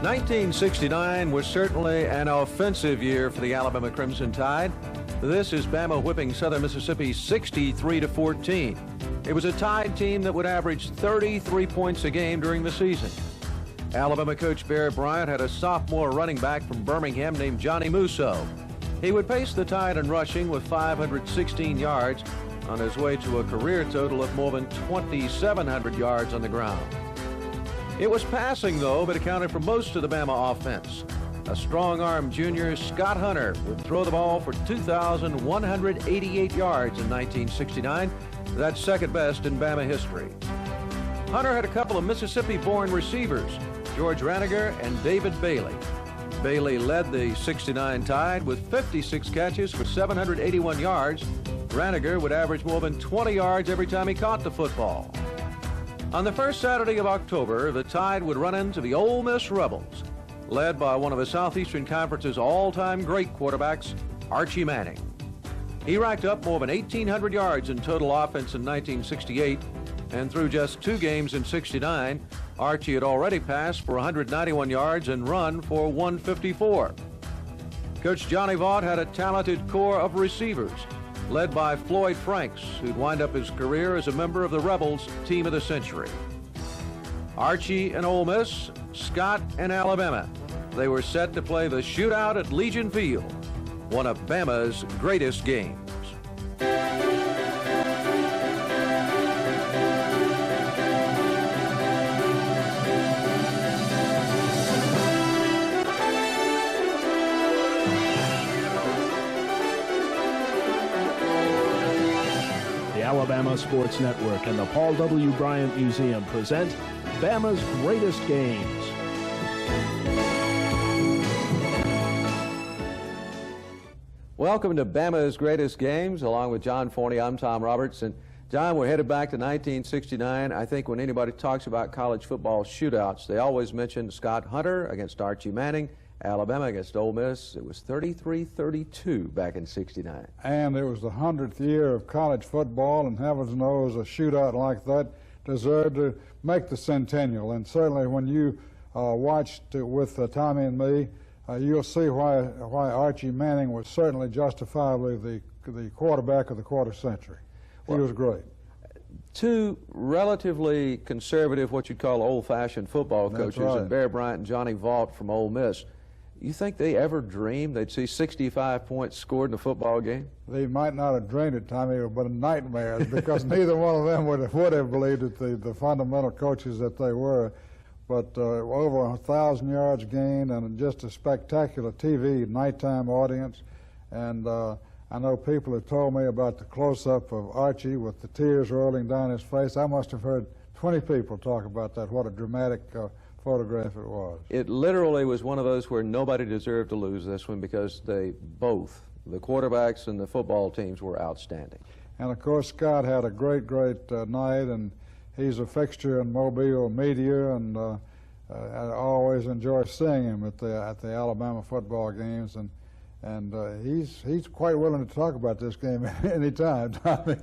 1969 was certainly an offensive year for the Alabama Crimson Tide. This is Bama whipping Southern Mississippi 63-14. It was a Tide team that would average 33 points a game during the season. Alabama coach Bear Bryant had a sophomore running back from Birmingham named Johnny Musso. He would pace the Tide in rushing with 516 yards on his way to a career total of more than 2,700 yards on the ground. It was passing, though, that accounted for most of the Bama offense. A strong-arm junior, Scott Hunter, would throw the ball for 2,188 yards in 1969. That's second best in Bama history. Hunter had a couple of Mississippi-born receivers, George Raniger and David Bailey. Bailey led the 69 Tide with 56 catches for 781 yards. Raniger would average more than 20 yards every time he caught the football. On the first Saturday of October, the Tide would run into the Ole Miss Rebels, led by one of the Southeastern Conference's all-time great quarterbacks, Archie Manning. He racked up more than 1,800 yards in total offense in 1968, and through just 2 games in 69, Archie had already passed for 191 yards and run for 154. Coach Johnny Vaught had a talented core of receivers, led by Floyd Franks, who'd wind up his career as a member of the Rebels Team of the Century. Archie and Ole Miss, Scott and Alabama. They were set to play the shootout at Legion Field, one of Bama's greatest games. Alabama Sports Network and the Paul W. Bryant Museum present Bama's Greatest Games. Welcome to Bama's Greatest Games. Along with John Forney, I'm Tom Roberts. And John, we're headed back to 1969. I think when anybody talks about college football shootouts, they always mention Scott Hunter against Archie Manning, Alabama against Ole Miss. It was 33-32 back in 69. And it was the 100th year of college football, and heavens knows a shootout like that deserved to make the centennial. And certainly when you watched it with Tommy and me, you'll see why Archie Manning was certainly justifiably the quarterback of the quarter century. He was great. 2 relatively conservative, what you'd call old-fashioned football coaches, right. and Bear Bryant and Johnny Vaught from Ole Miss. You think they ever dreamed they'd see 65 points scored in a football game? They might not have dreamed it, Tommy, but nightmares, because neither one of them would have believed it, the fundamental coaches that they were. But over 1,000 yards gained and just a spectacular TV nighttime audience. And I know people have told me about the close-up of Archie with the tears rolling down his face. I must have heard 20 people talk about that, what a dramatic photograph it was. It literally was one of those where nobody deserved to lose this one, because they both, the quarterbacks and the football teams, were outstanding. And of course, Scott had a great night, and he's a fixture in Mobile media, and I always enjoy seeing him at the Alabama football games, and he's quite willing to talk about this game any time, Tommy.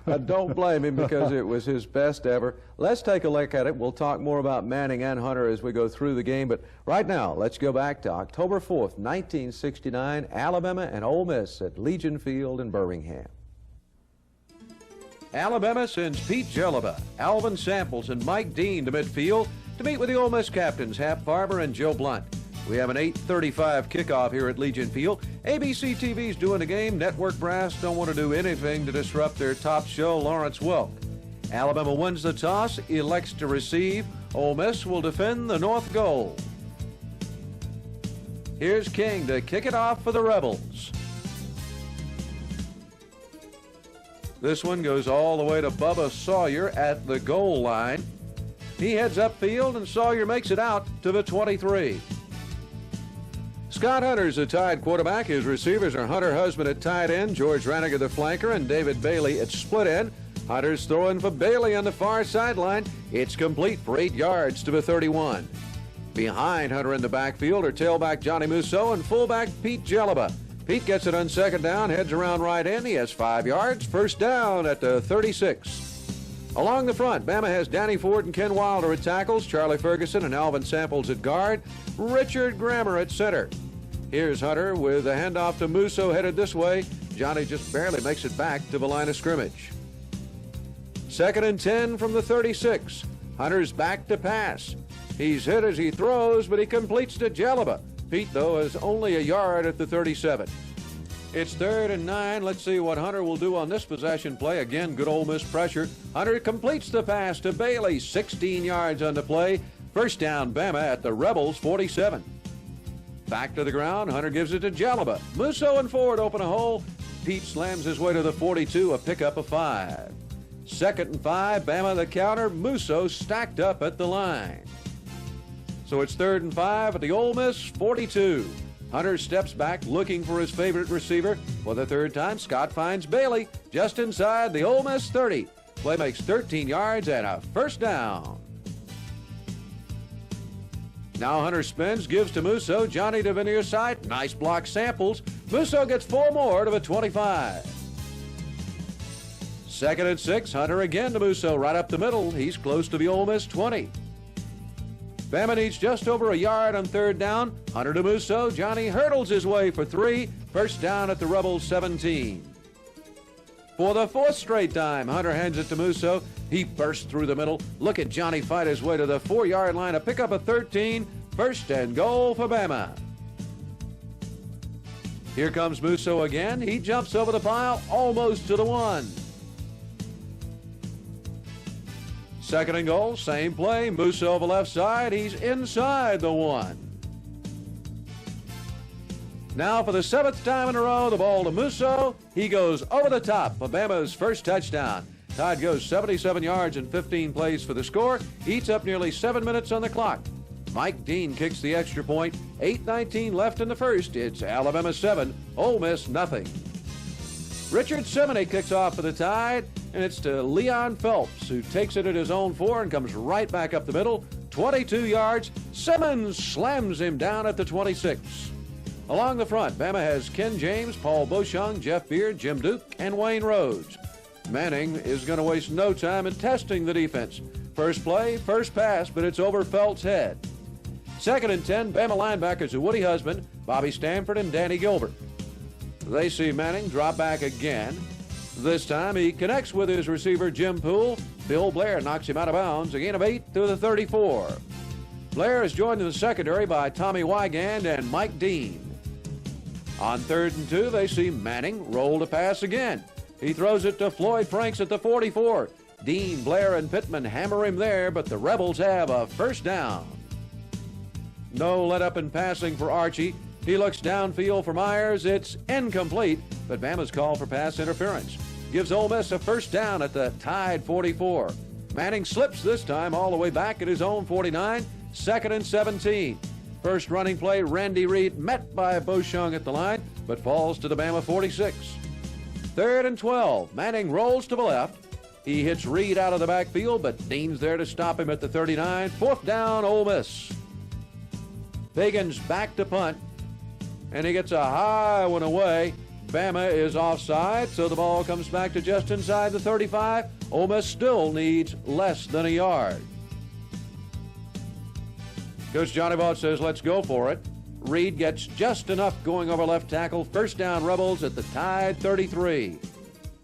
I don't blame him, because it was his best ever. Let's take a look at it. We'll talk more about Manning and Hunter as we go through the game, but right now, let's go back to October 4th, 1969, Alabama and Ole Miss at Legion Field in Birmingham. Alabama sends Pete Jelaba, Alvin Samples, and Mike Dean to midfield to meet with the Ole Miss captains, Hap Farber and Joe Blunt. We have an 8:35 kickoff here at Legion Field. ABC TV's doing the game. Network brass don't want to do anything to disrupt their top show, Lawrence Welk. Alabama wins the toss, elects to receive. Ole Miss will defend the north goal. Here's King to kick it off for the Rebels. This one goes all the way to Bubba Sawyer at the goal line. He heads upfield, and Sawyer makes it out to the 23. Scott Hunter's the Tide quarterback. His receivers are Hunter Husband at tight end, George Raniger the flanker, and David Bailey at split end. Hunter's throwing for Bailey on the far sideline. It's complete for 8 yards to the 31. Behind Hunter in the backfield are tailback Johnny Musso and fullback Pete Jelaba. Pete gets it on second down, heads around right end. He has 5 yards, first down at the 36. Along the front, Bama has Danny Ford and Ken Wilder at tackles, Charlie Ferguson and Alvin Samples at guard, Richard Grammer at center. Here's Hunter with a handoff to Musso headed this way. Johnny just barely makes it back to the line of scrimmage. 2nd and 10 from the 36. Hunter's back to pass. He's hit as he throws, but he completes to Jalaba. Pete, though, is only a yard at the 37. It's 3rd and 9. Let's see what Hunter will do on this possession play. Again, good Ole Miss pressure. Hunter completes the pass to Bailey. 16 yards on the play. First down, Bama at the Rebels, 47. Back to the ground. Hunter gives it to Jalaba. Musso and Ford open a hole. Pete slams his way to the 42, a pickup of 5. 2nd and 5. Bama the counter. Musso stacked up at the line. So it's 3rd and 5 at the Ole Miss 42. Hunter steps back looking for his favorite receiver. For the 3rd time, Scott finds Bailey just inside the Ole Miss 30. Play makes 13 yards and a first down. Now Hunter spins, gives to Musso. Johnny to the near side. Nice block, Samples. Musso gets 4 more to the 25. 2nd and 6. Hunter again to Musso right up the middle. He's close to the Ole Miss 20. Bama needs just over a yard on 3rd down. Hunter to Musso. Johnny hurdles his way for 3. First down at the Rebels 17. For the 4th straight time, Hunter hands it to Musso. He bursts through the middle. Look at Johnny fight his way to the 4-yard line. A pickup of 13. First and goal for Bama. Here comes Musso again. He jumps over the pile, almost to the 1. 2nd and goal, same play. Musso over left side. He's inside the 1. Now for the 7th time in a row, the ball to Musso. He goes over the top for Bama's first touchdown. Tide goes 77 yards and 15 plays for the score. Eats up nearly 7 minutes on the clock. Mike Dean kicks the extra point. 8:19 left in the first. It's Alabama 7, Ole Miss nothing. Richard Simony kicks off for the Tide, and it's to Leon Phelps, who takes it at his own 4 and comes right back up the middle. 22 yards. Simmons slams him down at the 26. Along the front, Bama has Ken James, Paul Beauchamp, Jeff Beard, Jim Duke, and Wayne Rhodes. Manning is going to waste no time in testing the defense. First play, first pass, but it's over Phelps' head. 2nd and 10, Bama linebackers are Woody Husband, Bobby Stanford, and Danny Gilbert. They see Manning drop back again. This time he connects with his receiver Jim Poole. Bill Blair knocks him out of bounds. A gain of 8 to the 34. Blair is joined in the secondary by Tommy Wygand and Mike Dean. On 3rd and 2, they see Manning roll to pass again. He throws it to Floyd Franks at the 44. Dean, Blair, and Pittman hammer him there, but the Rebels have a first down. No let up in passing for Archie. He looks downfield for Myers. It's incomplete, but Bama's call for pass interference gives Ole Miss a first down at the Tide 44. Manning slips this time all the way back at his own 49. 2nd and 17. First running play, Randy Reed met by Beauchamp at the line, but falls to the Bama 46. 3rd and 12. Manning rolls to the left. He hits Reed out of the backfield, but Dean's there to stop him at the 39. 4th down, Ole Miss. Higgins back to punt, and he gets a high one away. Bama is offside, so the ball comes back to just inside the 35. Ole Miss still needs less than a yard. Coach Johnny Vaught says, let's go for it. Reed gets just enough going over left tackle. First down, Rebels at the Tide 33.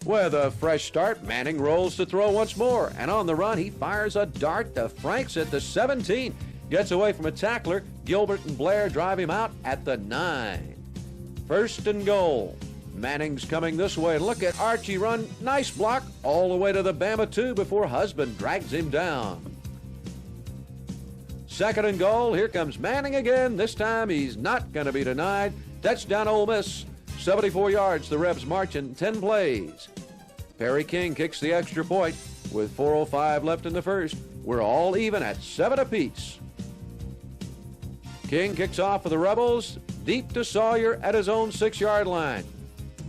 With a fresh start, Manning rolls to throw once more. And on the run, he fires a dart to Franks at the 17. Gets away from a tackler. Gilbert and Blair drive him out at the 9. 1st and goal. Manning's coming this way. Look at Archie run. Nice block all the way to the Bama 2 before Husband drags him down. 2nd and goal. Here comes Manning again. This time he's not going to be denied. Touchdown Ole Miss. 74 yards. The Rebs marching 10 plays. Perry King kicks the extra point with 4:05 left in the first. We're all even at 7 apiece. King kicks off for the Rebels. Deep to Sawyer at his own 6-yard line.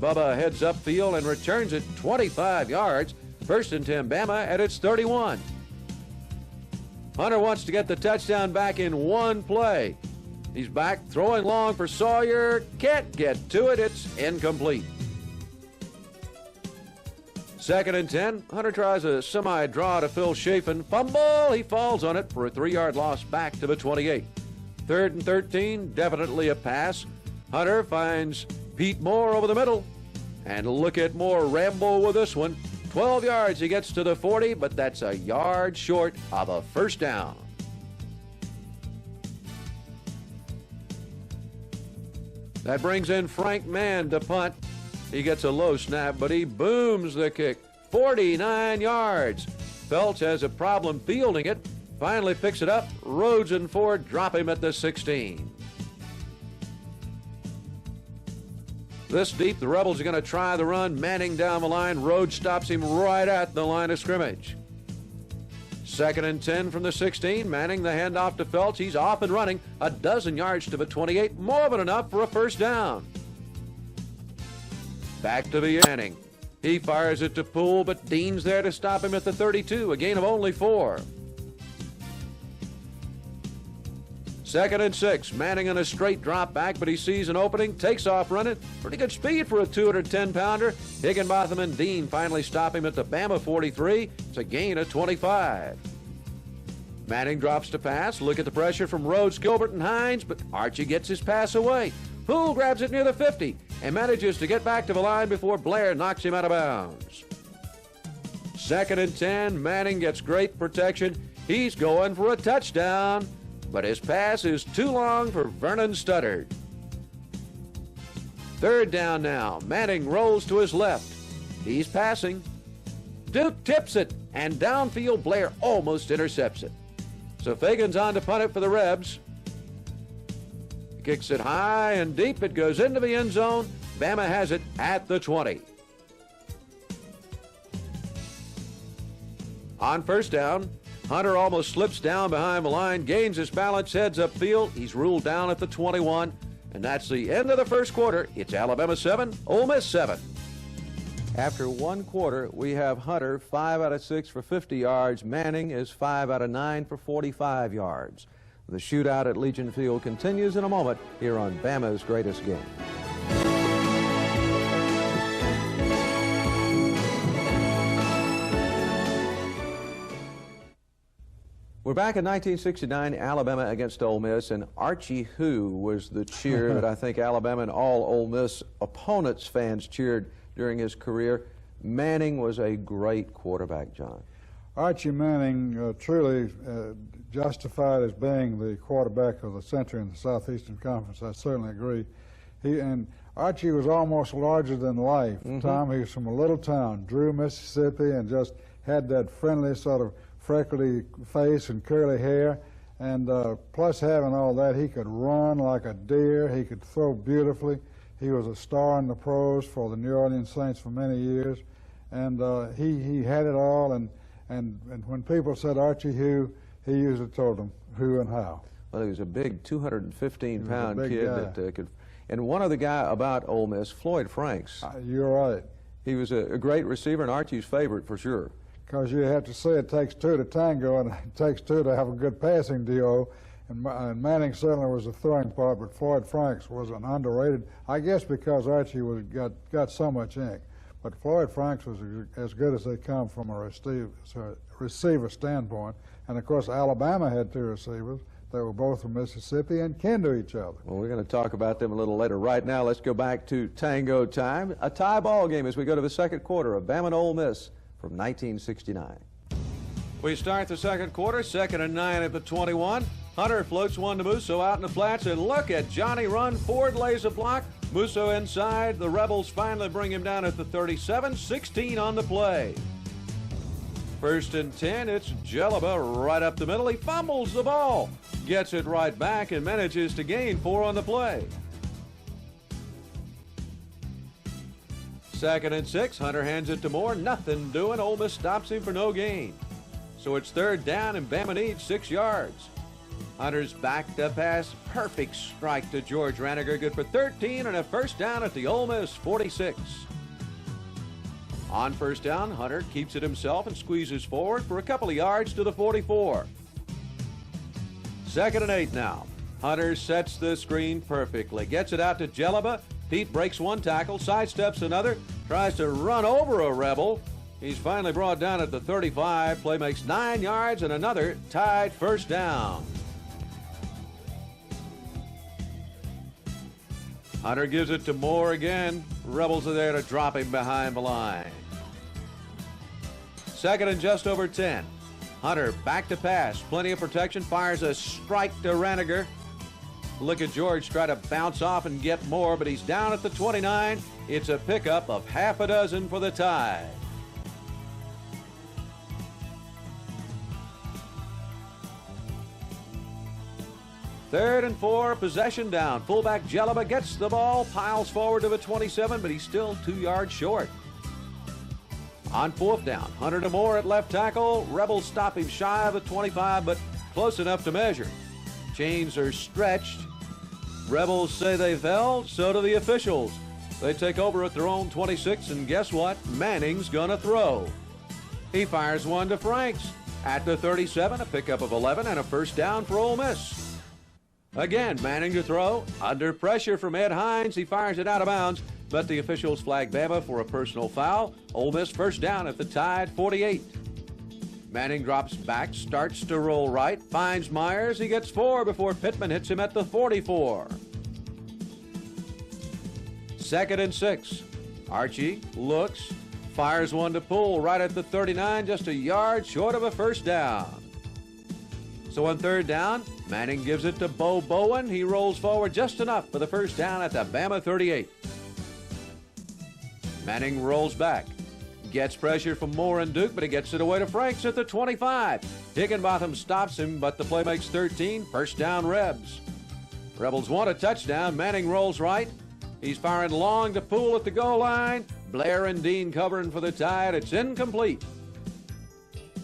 Bubba heads upfield and returns it 25 yards. 1st and 10 Bama at its 31. Hunter wants to get the touchdown back in one play. He's back throwing long for Sawyer. Can't get to it. It's incomplete. 2nd and 10. Hunter tries a semi-draw to Phil Chafin. Fumble. He falls on it for a 3-yard loss back to the 28. 3rd and 13. Definitely a pass. Hunter finds Pete Moore over the middle. And look at Moore ramble with this one. 12 yards. He gets to the 40, but that's a yard short of a first down. That brings in Frank Mann to punt. He gets a low snap, but he booms the kick. 49 yards. Felch has a problem fielding it. Finally picks it up. Rhodes and Ford drop him at the 16. This deep, the Rebels are going to try the run. Manning down the line. Rhodes stops him right at the line of scrimmage. 2nd and 10 from the 16. Manning the handoff to Felch. He's off and running. A dozen yards to the 28. More than enough for a first down. Back to the Manning. He fires it to Poole, but Dean's there to stop him at the 32. A gain of only 4. 2nd and 6. Manning on a straight drop back, but he sees an opening. Takes off running. Pretty good speed for a 210-pounder. Higginbotham and Dean finally stop him at the Bama 43. It's a gain of 25. Manning drops to pass. Look at the pressure from Rhodes, Gilbert, and Hines, but Archie gets his pass away. Poole grabs it near the 50 and manages to get back to the line before Blair knocks him out of bounds. 2nd and 10. Manning gets great protection. He's going for a touchdown, but his pass is too long for Vernon Studdard. 3rd down now. Manning rolls to his left. He's passing. Duke tips it, and downfield Blair almost intercepts it. So Fagan's on to punt it for the Rebs. He kicks it high and deep. It goes into the end zone. Bama has it at the 20. On first down, Hunter almost slips down behind the line, gains his balance, heads upfield. He's ruled down at the 21. And that's the end of the first quarter. It's Alabama 7, Ole Miss 7. After one quarter, we have Hunter 5 out of 6 for 50 yards. Manning is 5 out of 9 for 45 yards. The shootout at Legion Field continues in a moment here on Bama's Greatest Game. We're back in 1969, Alabama against Ole Miss, and Archie Who was the cheer that I think Alabama and all Ole Miss opponents fans cheered during his career. Manning was a great quarterback, John. Archie Manning truly justified as being the quarterback of the century in the Southeastern Conference. I certainly agree. And Archie was almost larger than life. Tom, he was from a little town, Drew, Mississippi, and just had that friendly sort of freckly face and curly hair. And plus having all that, he could run like a deer. He could throw beautifully. He was a star in the pros for the New Orleans Saints for many years. And he had it all. And when people said Archie Who, he usually told them who and how. Well, he was a big 215-pound kid that could. And one other guy about Ole Miss, Floyd Franks. You're right. He was a great receiver and Archie's favorite for sure. Because you have to say it takes two to tango, and it takes two to have a good passing DO. And Manning certainly was the throwing part, but Floyd Franks was an underrated, I guess because Archie got so much ink. But Floyd Franks was as good as they come from a receiver standpoint. And, of course, Alabama had two receivers. They were both from Mississippi and kin to each other. Well, we're going to talk about them a little later. Right now, let's go back to tango time. A tie ball game as we go to the second quarter of Bama and Ole Miss from 1969. We start the second quarter, 2nd and 9 at the 21. Hunter floats one to Musso out in the flats, and look at Johnny run. Ford lays a block. Musso inside. The Rebels finally bring him down at the 37. 16 on the play. 1st and 10. It's Jelaba right up the middle. He fumbles the ball. Gets it right back and manages to gain 4 on the play. 2nd and 6. Hunter hands it to Moore. Nothing doing. Ole Miss stops him for no gain. So it's 3rd down, and Bama needs 6 yards. Hunter's back to pass. Perfect strike to George Raniger. Good for 13 and a first down at the Ole Miss 46. On first down, Hunter keeps it himself and squeezes forward for a couple of yards to the 44. 2nd and 8 now. Hunter sets the screen perfectly. Gets it out to Jelaba. Pete breaks one tackle, sidesteps another, tries to run over a Rebel, He's finally brought down at the 35. Play makes 9 yards and another Tide first down. Hunter gives it to Moore again. Rebels are there to drop him behind the line. Second and just over 10. Hunter back to pass. Plenty of protection. Fires a strike to Raniger. Look at George try to bounce off and get more, but he's down at the 29. It's a pickup of half a dozen for the Tide. Third and 4, possession down. Fullback Jelaba gets the ball, piles forward to the 27, but he's still 2 yards short. On fourth down, Hunter to Moore at left tackle. Rebels stop him shy of the 25, but close enough to measure. Chains are stretched. Rebels say they fell, so do the officials. They take over at their own 26, and guess what? Manning's gonna throw. He fires one to Franks. At the 37, a pickup of 11 and a first down for Ole Miss. Again, Manning to throw. Under pressure from Ed Hines, he fires it out of bounds, but the officials flag Bama for a personal foul. Ole Miss first down at the Tide 48. Manning drops back, starts to roll right, finds Myers. He gets 4 before Pittman hits him at the 44. Second and 6. Archie looks, fires one to Poole right at the 39, just a yard short of a first down. So on third down, Manning gives it to Bo Bowen. He rolls forward just enough for the first down at the Bama 38. Manning rolls back. Gets pressure from Moore and Duke, but he gets it away to Franks at the 25. Higginbotham stops him, but the play makes 13. First down, Rebs. Rebels want a touchdown. Manning rolls right. He's firing long to Poole at the goal line. Blair and Dean covering for the Tide. It's incomplete.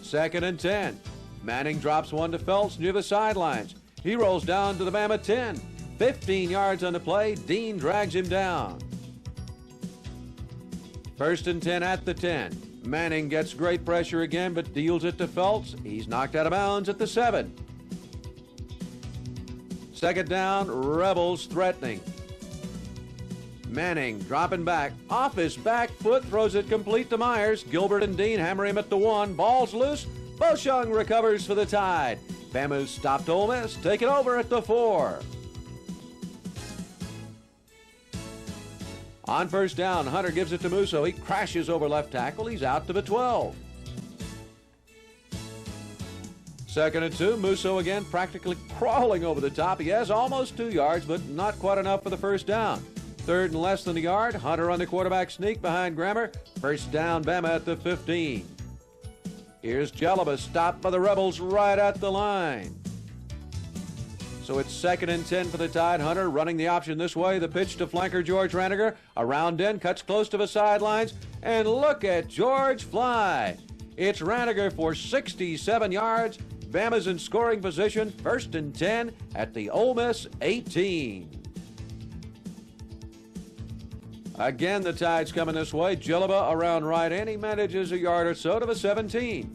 Second and 10. Manning drops one to Phelps near the sidelines. He rolls down to the Bama 10. 15 yards on the play. Dean drags him down. First and 10 at the 10. Manning gets great pressure again, but deals it to Phelps. He's knocked out of bounds at the 7. Second down, Rebels threatening. Manning dropping back. Off his back foot, throws it complete to Myers. Gilbert and Dean hammer him at the 1. Ball's loose. Boshung recovers for the Tide. Bama's stopped Ole Miss. Take it over at the 4. On first down, Hunter gives it to Musso. He crashes over left tackle. He's out to the 12. Second and 2, Musso again practically crawling over the top. He has almost 2 yards, but not quite enough for the first down. Third and less than a yard. Hunter on the quarterback sneak behind Grammer. First down, Bama at the 15. Here's Jelaba, stopped by the Rebels right at the line. So it's second and 10 for the Tide. Hunter running the option this way. The pitch to flanker George Raniger. Around in, cuts close to the sidelines. And look at George fly. It's Raniger for 67 yards. Bama's in scoring position. First and 10 at the Ole Miss 18. Again, the Tide's coming this way. Jelaba around right in. He manages a yard or so to the 17.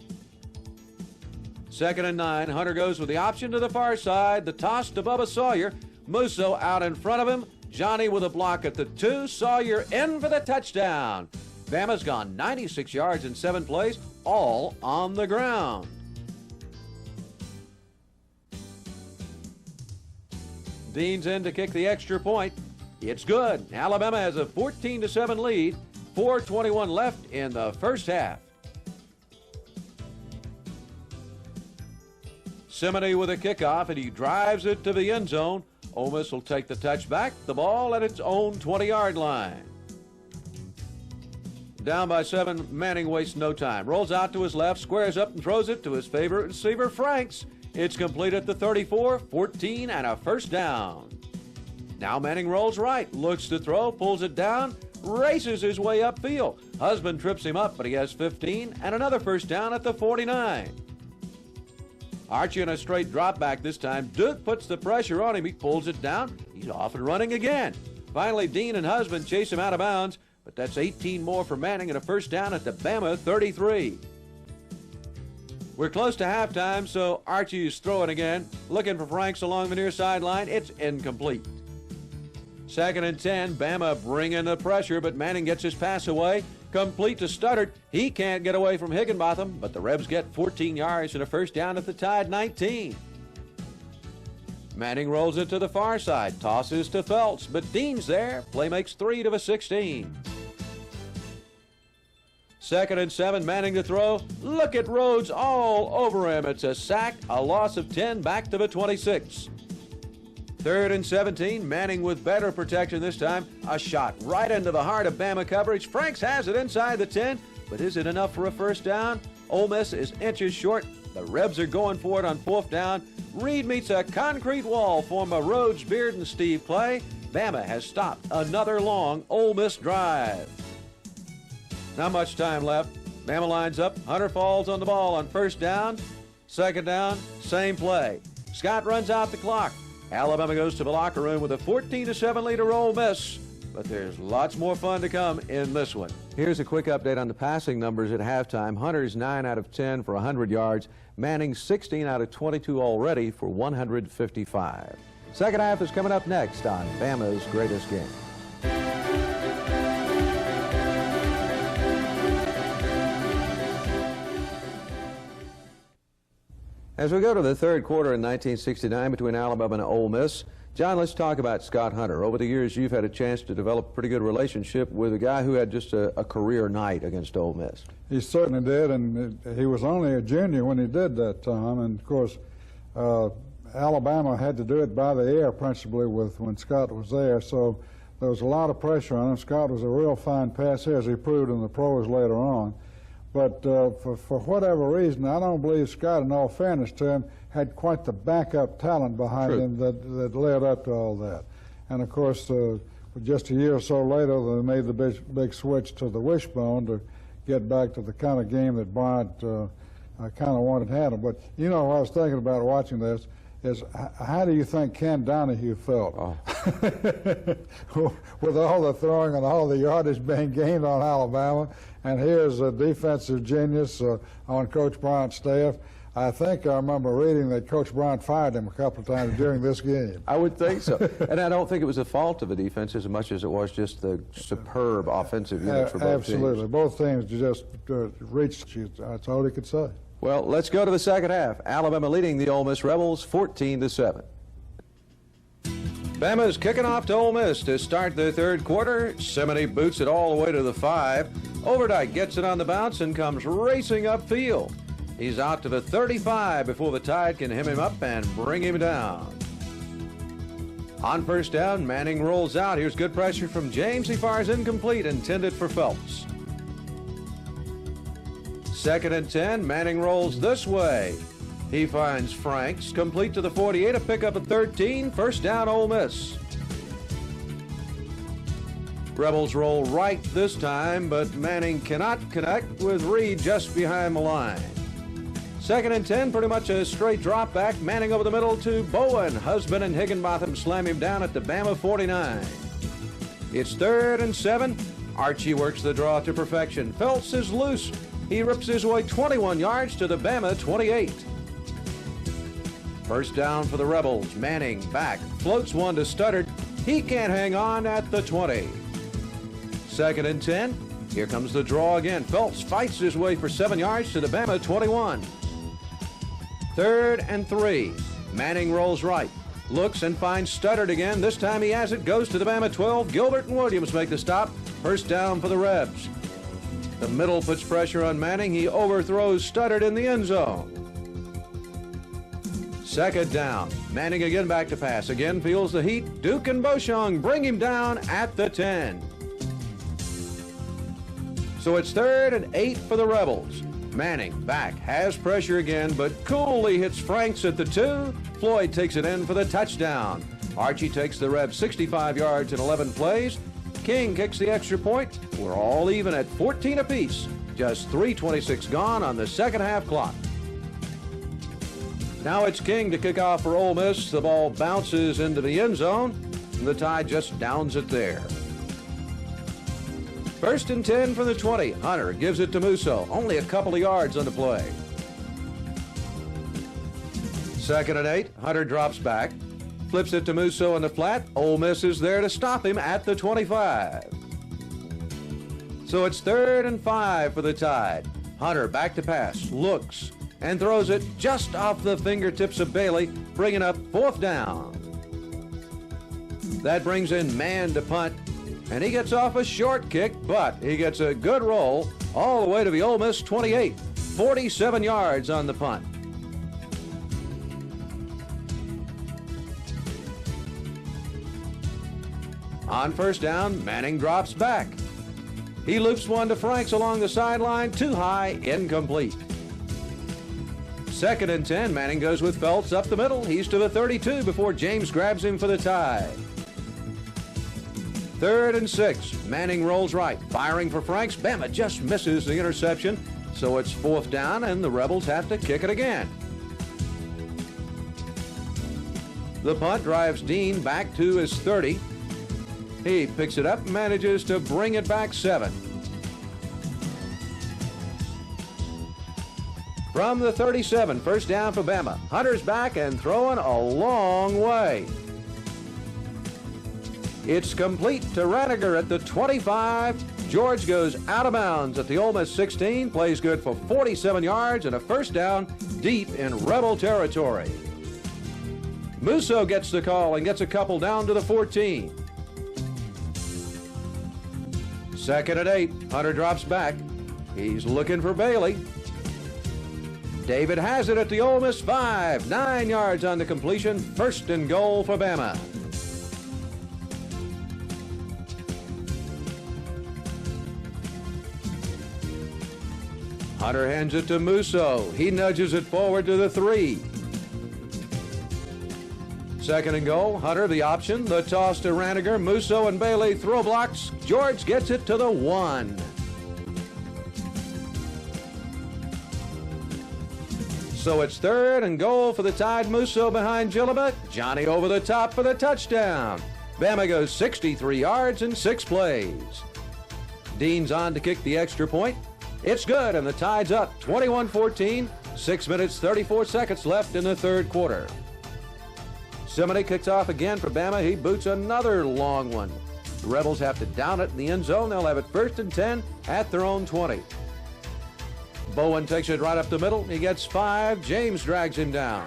Second and 9. Hunter goes with the option to the far side. The toss to Bubba Sawyer. Musso out in front of him. Johnny with a block at the 2. Sawyer in for the touchdown. Bama's gone 96 yards in 7 plays, all on the ground. Dean's in to kick the extra point. It's good. Alabama has a 14-7 lead. 4:21 left in the first half. Simony with a kickoff, and he drives it to the end zone. Ole Miss will take the touchback. The ball at its own 20-yard line. Down by 7, Manning wastes no time. Rolls out to his left, squares up and throws it to his favorite receiver, Franks. It's complete at the 34, 14, and a first down. Now Manning rolls right, looks to throw, pulls it down, races his way upfield. Husband trips him up, but he has 15, and another first down at the 49. Archie on a straight drop back this time. Duke puts the pressure on him. He pulls it down. He's off and running again. Finally, Dean and Husband chase him out of bounds, but that's 18 more for Manning and a first down at the Bama 33. We're close to halftime, so Archie is throwing again, looking for Franks along the near sideline. It's incomplete. Second and 10, Bama bringing the pressure, but Manning gets his pass away, Complete to Studdard. He can't get away from Higginbotham, but the Rebs get 14 yards and a first down at the Tide 19. Manning rolls it to the far side, tosses to Phelps, but Dean's there. Play makes 3 to the 16. 2nd and 7, Manning to throw. Look at Rhodes all over him. It's a sack, a loss of 10, back to the 26. 3rd and 17, Manning with better protection this time. A shot right into the heart of Bama coverage. Franks has it inside the 10, but is it enough for a first down? Ole Miss is inches short. The Rebs are going for it on 4th down. Reed meets a concrete wall, form a Rhodes, Beard, and Steve play. Bama has stopped another long Ole Miss drive. Not much time left. Bama lines up. Hunter falls on the ball on 1st down. 2nd down, same play. Scott runs out the clock. Alabama goes to the locker room with a 14-7 lead over Ole Miss. But there's lots more fun to come in this one. Here's a quick update on the passing numbers at halftime. Hunter's 9 out of 10 for 100 yards. Manning 16 out of 22 already for 155. Second half is coming up next on Bama's Greatest Game. As we go to the third quarter in 1969 between Alabama and Ole Miss, John, let's talk about Scott Hunter. Over the years, you've had a chance to develop a pretty good relationship with a guy who had just a career night against Ole Miss. He certainly did, and he was only a junior when he did that, Tom. And, of course, Alabama had to do it by the air principally when Scott was there, so there was a lot of pressure on him. Scott was a real fine passer, as he proved in the pros later on. But for whatever reason, I don't believe Scott, in all fairness to him, had quite the backup talent behind him that led up to all that. And, of course, just a year or so later, they made the big switch to the wishbone to get back to the kind of game that Bryant kind of wanted to handle. But, you know, what I was thinking about watching this is, how do you think Ken Donahue felt? Oh. With all the throwing and all the yardage being gained on Alabama, and here's a defensive genius on Coach Bryant's staff. I think I remember reading that Coach Bryant fired him a couple of times during this game. I would think so. And I don't think it was the fault of the defense as much as it was just the superb offensive units for both teams. Absolutely. Both teams just reached, that's all he could say. Well, let's go to the second half. Alabama leading the Ole Miss Rebels 14-7. Bama's kicking off to Ole Miss to start the third quarter. Semeny boots it all the way to the 5. Overdyke gets it on the bounce and comes racing upfield. He's out to the 35 before the Tide can hem him up and bring him down. On first down, Manning rolls out. Here's good pressure from James. He fires incomplete, intended for Phelps. 2nd and 10, Manning rolls this way. He finds Franks, complete to the 48, a pickup at 13, first down Ole Miss. Rebels roll right this time, but Manning cannot connect with Reed just behind the line. 2nd and 10, pretty much a straight drop back. Manning over the middle to Bowen. Husband and Higginbotham slam him down at the Bama 49. It's 3rd and 7. Archie works the draw to perfection. Phelps is loose. He rips his way 21 yards to the Bama 28. First down for the Rebels. Manning back, floats one to Studdard. He can't hang on at the 20. 2nd and 10. Here comes the draw again. Phelps fights his way for 7 yards to the Bama 21. 3rd and 3. Manning rolls right. Looks and finds Studdard again. This time he has it. Goes to the Bama 12. Gilbert and Williams make the stop. First down for the Rebs. The middle puts pressure on Manning. He overthrows Studdard in the end zone. 2nd down. Manning again back to pass. Again feels the heat. Duke and Beauchamp bring him down at the 10. So it's 3rd and 8 for the Rebels. Manning back, has pressure again, but coolly hits Franks at the 2. Floyd takes it in for the touchdown. Archie takes the Rebs 65 yards in 11 plays. King kicks the extra point. We're all even at 14 apiece. Just 3:26 gone on the second half clock. Now it's King to kick off for Ole Miss. The ball bounces into the end zone, and the Tide just downs it there. 1st and 10 from the 20. Hunter gives it to Musso. Only a couple of yards on the play. 2nd and 8. Hunter drops back. Flips it to Musso in the flat. Ole Miss is there to stop him at the 25. So it's 3rd and 5 for the Tide. Hunter back to pass, looks, and throws it just off the fingertips of Bailey, bringing up 4th down. That brings in man to punt, and he gets off a short kick, but he gets a good roll all the way to the Ole Miss 28, 47 yards on the punt. On 1st down, Manning drops back. He loops one to Franks along the sideline, too high, incomplete. 2nd and 10, Manning goes with Phelps up the middle. He's to the 32 before James grabs him for the tie. 3rd and 6, Manning rolls right, firing for Franks. Bama just misses the interception, so it's 4th down, and the Rebels have to kick it again. The punt drives Dean back to his 30. He picks it up and manages to bring it back 7. From the 37, 1st down for Bama. Hunter's back and throwing a long way. It's complete to Raniger at the 25. George goes out of bounds at the Ole Miss 16, plays good for 47 yards and a 1st down deep in Rebel territory. Musso gets the call and gets a couple down to the 14. 2nd and 8, Hunter drops back. He's looking for Bailey. David has it at the Ole Miss 5, 9 yards on the completion, 1st and goal for Bama. Hunter hands it to Musso. He nudges it forward to the 3. 2nd and goal. Hunter the option. The toss to Raniger. Musso and Bailey throw blocks. George gets it to the 1. So it's 3rd and goal for the Tide. Musso behind Gillibet. Johnny over the top for the touchdown. Bama goes 63 yards in 6 plays. Dean's on to kick the extra point. It's good, and the Tide's up 21-14. 6 minutes, 34 seconds left in the 3rd quarter. Simony kicks off again for Bama. He boots another long one. The Rebels have to down it in the end zone. They'll have it 1st and 10 at their own 20. Bowen takes it right up the middle. He gets 5. James drags him down.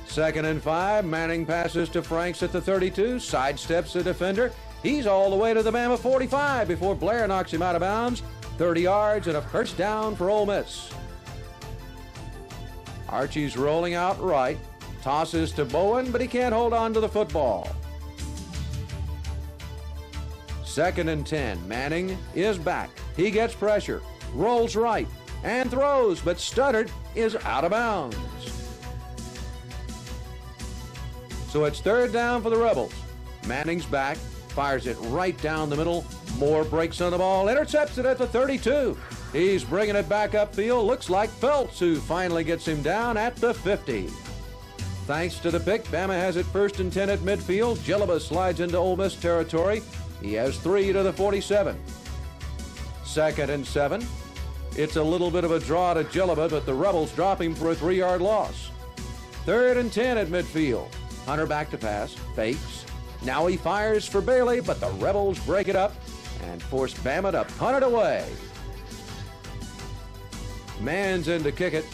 2nd and 5. Manning passes to Franks at the 32. Sidesteps the defender. He's all the way to the Bama 45 before Blair knocks him out of bounds. 30 yards and a 1st down for Ole Miss. Archie's rolling out right. Tosses to Bowen, but he can't hold on to the football. 2nd and 10. Manning is back. He gets pressure, rolls right, and throws, but Studdard is out of bounds. So it's 3rd down for the Rebels. Manning's back, fires it right down the middle. Moore breaks on the ball, intercepts it at the 32. He's bringing it back upfield. Looks like Phelps, who finally gets him down at the 50. Thanks to the pick, Bama has it 1st and 10 at midfield. Gillibet slides into Ole Miss territory. He has 3 to the 47. 2nd and 7. It's a little bit of a draw to Gillibet, but the Rebels drop him for a 3-yard loss. 3rd and 10 at midfield. Hunter back to pass, fakes. Now he fires for Bailey, but the Rebels break it up and force Bama to punt it away. Mann's in to kick it,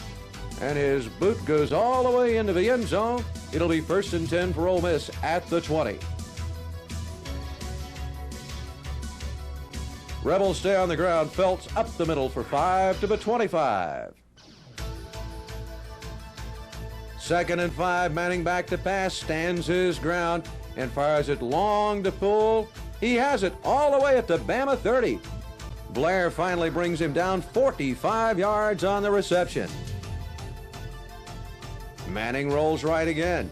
and his boot goes all the way into the end zone. It'll be 1st and 10 for Ole Miss at the 20. Rebels stay on the ground. Phelps up the middle for 5 to the 25. 2nd and 5. Manning back to pass, stands his ground, and fires it long to pull. He has it all the way at the Bama 30. Blair finally brings him down 45 yards on the reception. Manning rolls right again.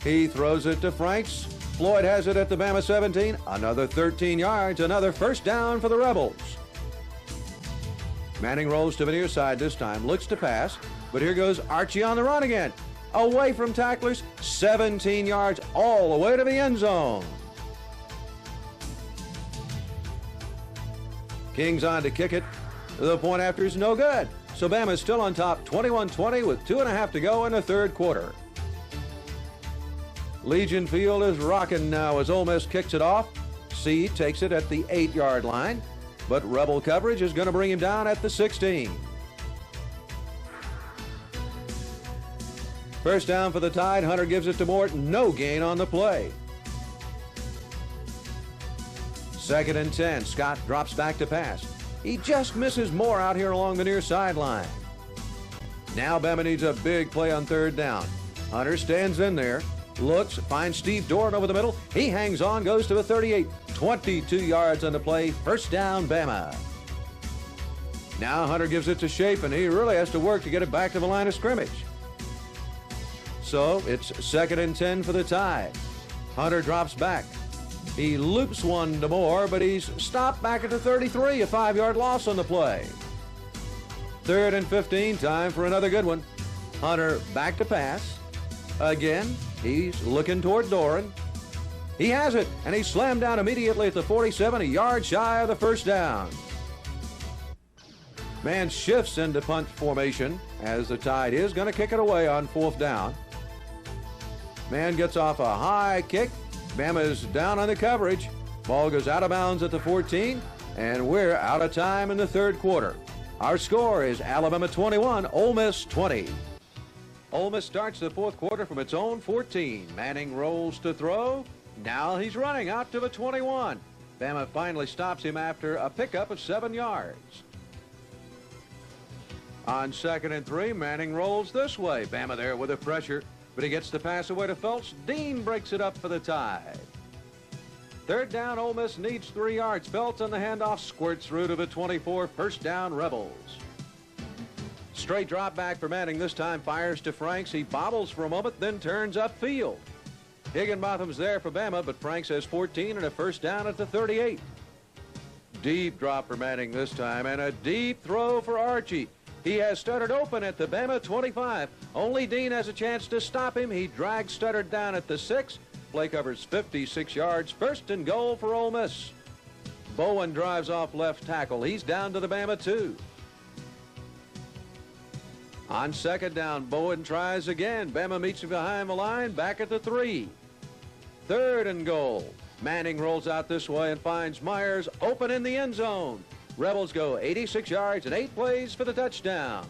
He throws it to Franks. Floyd has it at the Bama 17. Another 13 yards, another 1st down for the Rebels. Manning rolls to the near side this time, looks to pass, but here goes Archie on the run again. Away from tacklers, 17 yards all the way to the end zone. King's on to kick it. The point after is no good. So Bama's still on top, 21-20 with 2.5 to go in the 3rd quarter. Legion Field is rocking now as Ole Miss kicks it off. Seed takes it at the 8-yard line, but Rebel coverage is going to bring him down at the 16. First down for the Tide. Hunter gives it to Morton. No gain on the play. 2nd and 10. Scott drops back to pass. He just misses Moore out here along the near sideline. Now Bama needs a big play on 3rd down. Hunter stands in there, looks, finds Steve Doran over the middle. He hangs on, goes to the 38. 22 yards on the play. First down, Bama. Now Hunter gives it to Chapin. He really has to work to get it back to the line of scrimmage. So it's 2nd and 10 for the Tide. Hunter drops back. He loops one to Moore, but he's stopped back at the 33, a 5-yard loss on the play. 3rd and 15, time for another good one. Hunter back to pass. Again, he's looking toward Doran. He has it, and he's slammed down immediately at the 47, a yard shy of the first down. Man shifts into punt formation as the Tide is going to kick it away on 4th down. Man gets off a high kick. Bama is down on the coverage. Ball goes out of bounds at the 14, and we're out of time in the 3rd quarter. Our score is Alabama 21, Ole Miss 20. Ole Miss starts the 4th quarter from its own 14. Manning rolls to throw. Now he's running out to the 21. Bama finally stops him after a pickup of 7 yards. On 2nd and 3, Manning rolls this way. Bama there with the pressure, but he gets the pass away to Phelps. Dean breaks it up for the Tide. 3rd down, Ole Miss needs 3 yards. Phelps on the handoff, squirts through to the 24. First down, Rebels. Straight drop back for Manning. This time fires to Franks. He bobbles for a moment, then turns upfield. Higginbotham's there for Bama, but Franks has 14 and a first down at the 38. Deep drop for Manning this time, and a deep throw for Archie. He has Studdard open at the Bama 25. Only Dean has a chance to stop him. He drags Studdard down at the 6. Play covers 56 yards. 1st and goal for Ole Miss. Bowen drives off left tackle. He's down to the Bama 2. On 2nd down, Bowen tries again. Bama meets him behind the line, back at the 3. 3rd and goal. Manning rolls out this way and finds Myers open in the end zone. Rebels go 86 yards and 8 plays for the touchdown.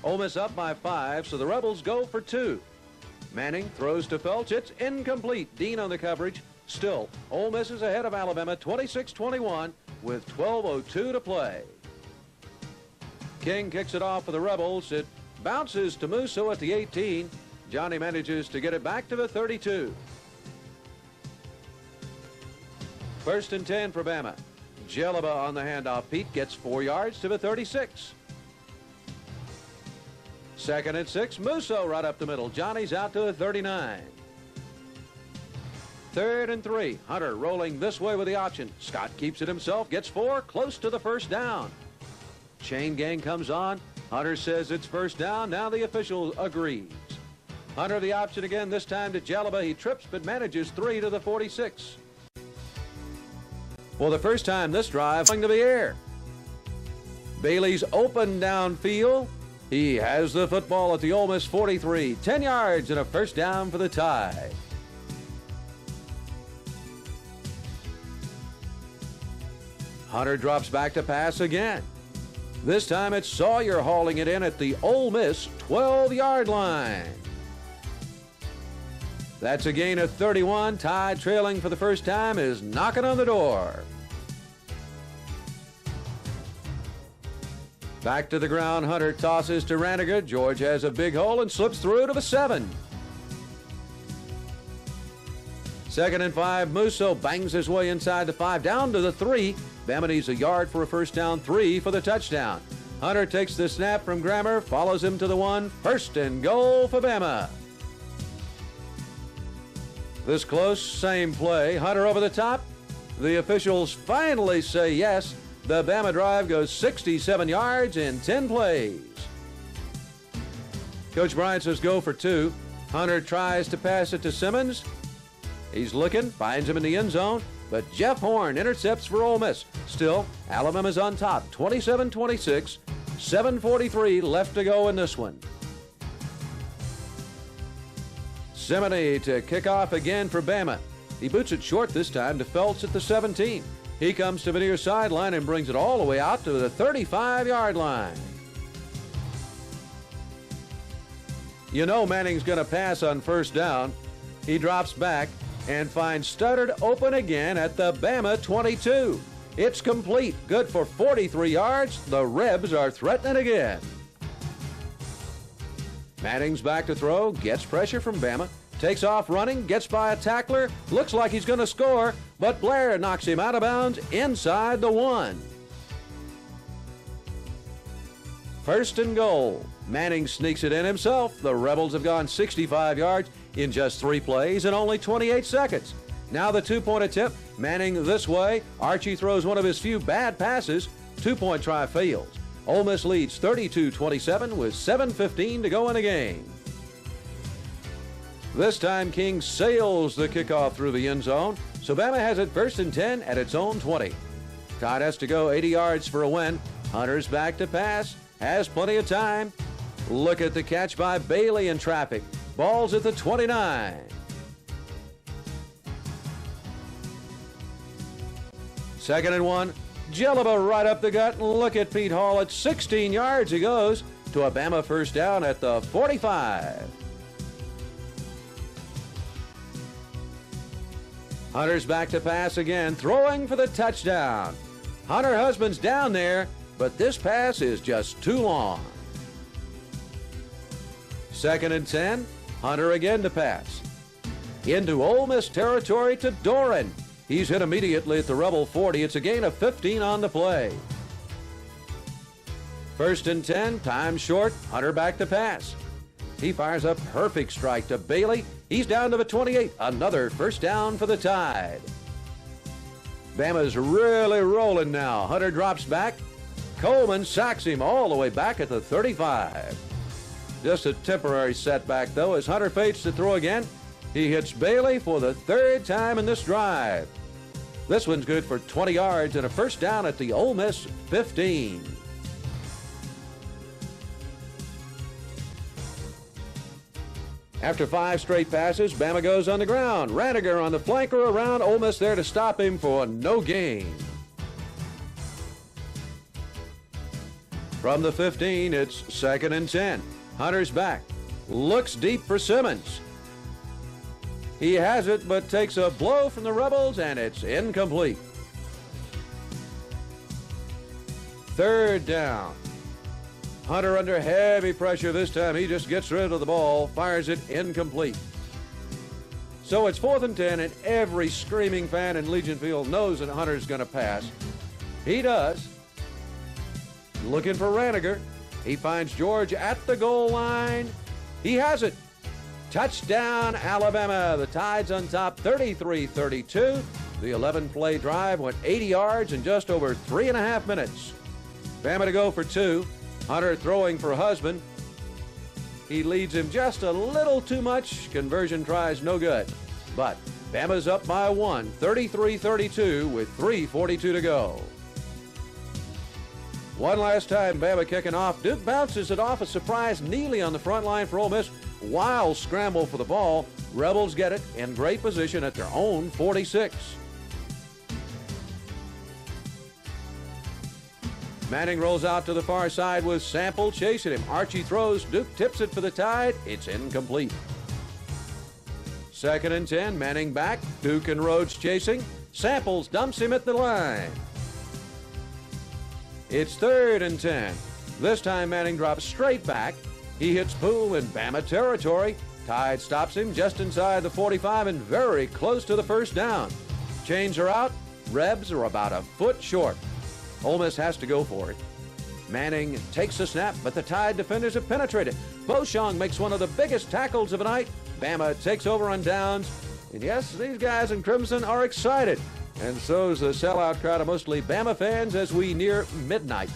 Ole Miss up by 5, so the Rebels go for 2. Manning throws to Phelps. It's incomplete. Dean on the coverage. Still, Ole Miss is ahead of Alabama 26-21 with 12:02 to play. King kicks it off for the Rebels. It bounces to Musso at the 18. Johnny manages to get it back to the 32. 1st and 10 for Bama. Jelaba on the handoff. Pete gets 4 yards to the 36. 2nd and 6. Musso right up the middle. Johnny's out to the 39. 3rd and 3. Hunter rolling this way with the option. Scott keeps it himself. Gets 4. Close to the first down. Chain gang comes on. Hunter says it's first down. Now the official agrees. Hunter the option again, this time to Jelaba. He trips but manages 3 to the 46. For the first time this drive, going to the air. Bailey's open downfield. He has the football at the Ole Miss 43. 10 yards and a first down for the Tide. Hunter drops back to pass again. This time it's Sawyer hauling it in at the Ole Miss 12-yard line. That's a gain of 31. Tide trailing for the first time is knocking on the door. Back to the ground, Hunter tosses to Ranniger. George has a big hole and slips through to the 7. 2nd and 5. Musso bangs his way inside the 5, down to the 3. Bama needs a yard for a first down, 3 for the touchdown. Hunter takes the snap from Grammer, follows him to the 1. 1st and goal for Bama. This close, same play. Hunter over the top. The officials finally say yes. The Bama drive goes 67 yards in 10 plays. Coach Bryant says go for 2. Hunter tries to pass it to Simmons. He's looking, finds him in the end zone, but Jeff Horn intercepts for Ole Miss. Still, Alabama's on top, 27-26, 7:43 left to go in this one. Simony to kick off again for Bama. He boots it short this time to Felts at the 17. He comes to the near sideline and brings it all the way out to the 35-yard line. You know Manning's going to pass on first down. He drops back and finds Studdard open again at the Bama 22. It's complete, good for 43 yards. The Rebs are threatening again. Manning's back to throw, gets pressure from Bama, takes off running, gets by a tackler, looks like he's going to score, but Blair knocks him out of bounds inside the 1. First and goal. Manning sneaks it in himself. The Rebels have gone 65 yards in just 3 plays and only 28 seconds. Now the 2-point attempt. Manning this way. Archie throws one of his few bad passes. 2-point try fails. Ole Miss leads 32-27 with 7:15 to go in the game. This time King sails the kickoff through the end zone. So Bama has it 1st and 10 at its own 20. Tide has to go 80 yards for a win. Hunter's back to pass. Has plenty of time. Look at the catch by Bailey in traffic. Ball's at the 29. Second and 1. Jelliba right up the gut. And look at Pete Hall at 16 yards. He goes to a Bama first down at the 45. Hunter's back to pass again, throwing for the touchdown. Hunter Husband's down there, but this pass is just too long. Second and 10. Hunter again to pass. Into Ole Miss territory to Doran. He's hit immediately at the Rebel 40. It's a gain of 15 on the play. First and 10. Time short. Hunter back to pass. He fires a perfect strike to Bailey. He's down to the 28. Another first down for the Tide. Bama's really rolling now. Hunter drops back. Coleman sacks him all the way back at the 35. Just a temporary setback, though, as Hunter fates to throw again. He hits Bailey for the 3rd time in this drive. This one's good for 20 yards and a first down at the Ole Miss 15. After 5 straight passes, Bama goes on the ground. Raniger on the flanker around. Ole Miss there to stop him for no gain. From the 15, it's 2nd and 10. Hunter's back. Looks deep for Simmons. He has it, but takes a blow from the Rebels, and it's incomplete. 3rd down. Hunter under heavy pressure this time. He just gets rid of the ball, fires it incomplete. So it's 4th and 10, and every screaming fan in Legion Field knows that Hunter's going to pass. He does. Looking for Raniger. He finds George at the goal line. He has it. Touchdown, Alabama. The Tide's on top 33-32. The 11-play drive went 80 yards in just over 3.5 minutes. Bama to go for 2. Hunter throwing for Husband. He leads him just a little too much. Conversion tries no good. But Bama's up by 1, 33-32 with 3:42 to go. One last time, Bama kicking off. Duke bounces it off a surprise Neely on the front line for Ole Miss. Wild scramble for the ball. Rebels get it in great position at their own 46. Manning rolls out to the far side with Sample chasing him. Archie throws. Duke tips it for the Tide. It's incomplete. 2nd and 10. Manning back. Duke and Rhodes chasing. Samples dumps him at the line. It's 3rd and 10. This time Manning drops straight back. He hits Poole in Bama territory. Tide stops him just inside the 45 and very close to the first down. Chains are out. Rebs are about a foot short. Ole Miss has to go for it. Manning takes the snap, but the Tide defenders have penetrated. Beauchamp makes one of the biggest tackles of the night. Bama takes over on downs. And yes, these guys in Crimson are excited. And so's the sellout crowd of mostly Bama fans as we near midnight.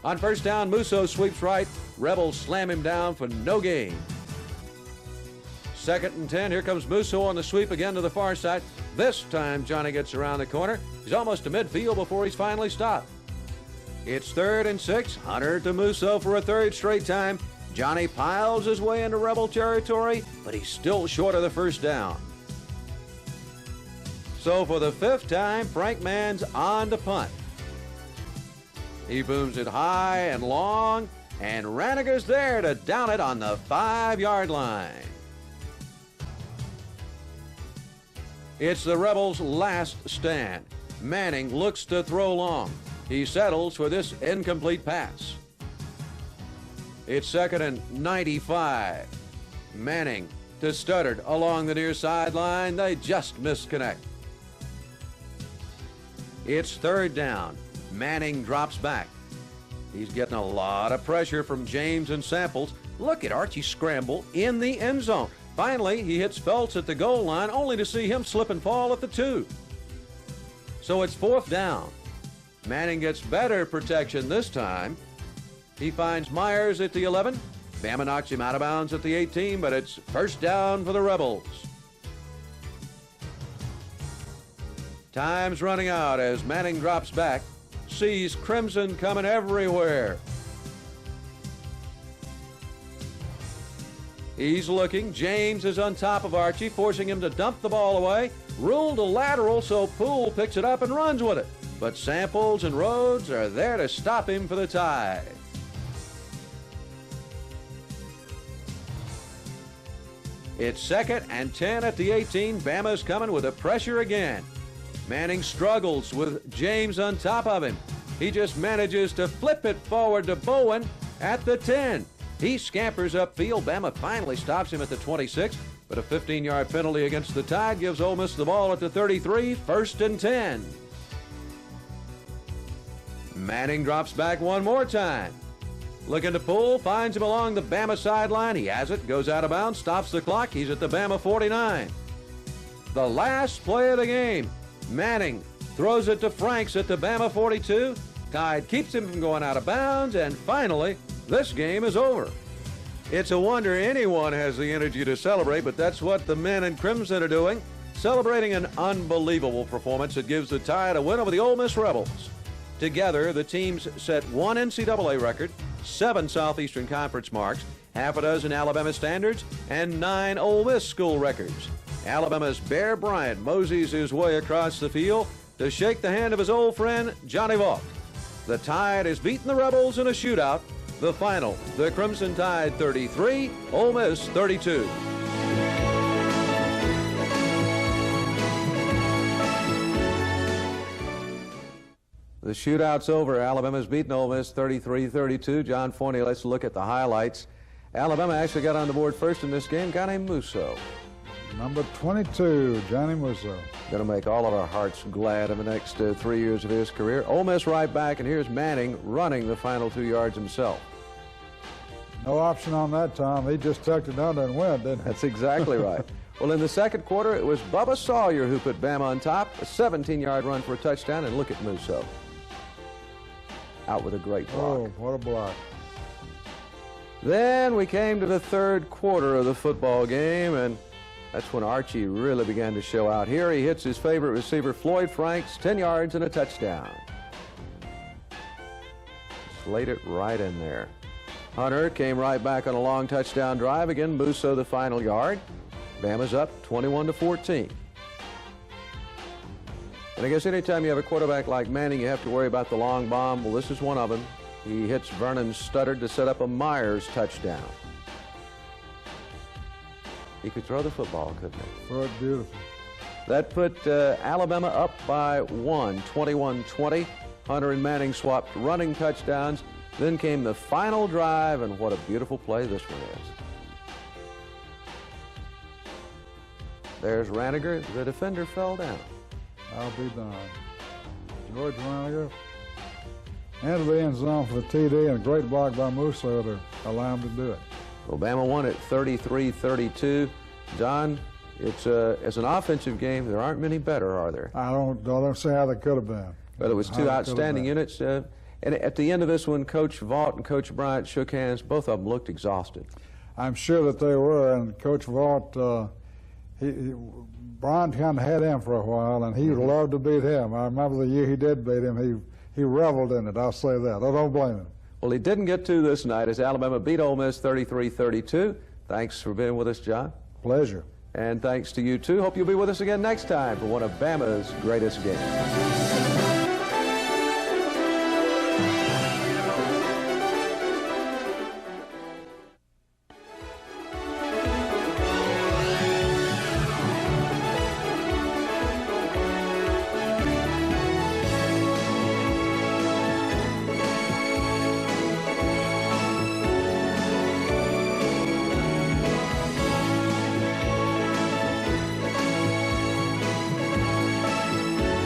On first down, Musso sweeps right. Rebels slam him down for no gain. 2nd and 10. Here comes Musso on the sweep again to the far side. This time Johnny gets around the corner. He's almost to midfield before he's finally stopped. It's 3rd and 6. Hunter to Musso for a 3rd straight time. Johnny piles his way into Rebel territory, but he's still short of the first down. So for the 5th time, Frank Mann's on to punt. He booms it high and long, and Raniger's there to down it on the 5-yard line. It's the Rebels' last stand. Manning looks to throw long. He settles for this incomplete pass. It's 2nd and 95. Manning to Studdard along the near sideline. They just misconnect. It's 3rd down. Manning drops back. He's getting a lot of pressure from James and Samples. Look at Archie scramble in the end zone. Finally, he hits Felts at the goal line, only to see him slip and fall at the 2. So it's 4th down. Manning gets better protection this time. He finds Myers at the 11. Bama knocks him out of bounds at the 18, but it's 1st down for the Rebels. Time's running out as Manning drops back, sees Crimson coming everywhere. He's looking. James is on top of Archie, forcing him to dump the ball away. Ruled a lateral, so Poole picks it up and runs with it. But Samples and Rhodes are there to stop him for the tie. It's 2nd and 10 at the 18. Bama's coming with the pressure again. Manning struggles with James on top of him. He just manages to flip it forward to Bowen at the 10. He scampers upfield. Bama finally stops him at the 26, but a 15-yard penalty against the Tide gives Ole Miss the ball at the 33, 1st and 10. Manning drops back one more time. Looking to Poole, finds him along the Bama sideline. He has it, goes out of bounds, stops the clock. He's at the Bama 49. The last play of the game. Manning throws it to Franks at the Bama 42. Tide keeps him from going out of bounds, and finally, this game is over. It's a wonder anyone has the energy to celebrate, but that's what the men in Crimson are doing, celebrating an unbelievable performance that gives the Tide a win over the Ole Miss Rebels. Together, the teams set 1 NCAA record, 7 Southeastern Conference marks, half a dozen Alabama standards, and 9 Ole Miss school records. Alabama's Bear Bryant moseys his way across the field to shake the hand of his old friend, Johnny Vaught. The Tide has beaten the Rebels in a shootout. The final, the Crimson Tide 33, Ole Miss 32. The shootout's over. Alabama's beaten Ole Miss 33-32. John Forney, let's look at the highlights. Alabama actually got on the board first in this game, a guy named Musso. Number 22, Johnny Musso. Going to make all of our hearts glad in the next 3 years of his career. Ole Miss right back, and here's Manning running the final 2 yards himself. No option on that, Tom. He just tucked it under and went, didn't he? That's exactly right. Well, in the second quarter, it was Bubba Sawyer who put Bama on top. A 17-yard run for a touchdown, and look at Musso. Out with a great block. Oh, what a block. Then we came to the third quarter of the football game, and that's when Archie really began to show out. Here he hits his favorite receiver, Floyd Franks, 10 yards and a touchdown. Just laid it right in there. Hunter came right back on a long touchdown drive. Again, Musso the final yard. Bama's up 21-14. And I guess anytime you have a quarterback like Manning, you have to worry about the long bomb. Well, this is one of them. He hits Vernon Studdard to set up a Myers touchdown. He could throw the football, couldn't he? Throw it beautiful. That put Alabama up by 1, 21-20. Hunter and Manning swapped running touchdowns. Then came the final drive, and what a beautiful play this one is. There's Raniger. The defender fell down. I'll be darned. George Raniger into the end zone for the TD, and a great block by Musso to allow him to do it. Well, Bama won it 33-32. John, it's an offensive game. There aren't many better, are there? I don't see how they could have been. But it was two outstanding units. And at the end of this one, Coach Vaught and Coach Bryant shook hands. Both of them looked exhausted. I'm sure that they were, and Coach Vaught, Bryant kind of had him for a while, and he loved to beat him. I remember the year he did beat him. He reveled in it, I'll say that. I don't blame him. Well, he didn't get to this night as Alabama beat Ole Miss 33-32. Thanks for being with us, John. Pleasure. And thanks to you, too. Hope you'll be with us again next time for one of Bama's greatest games.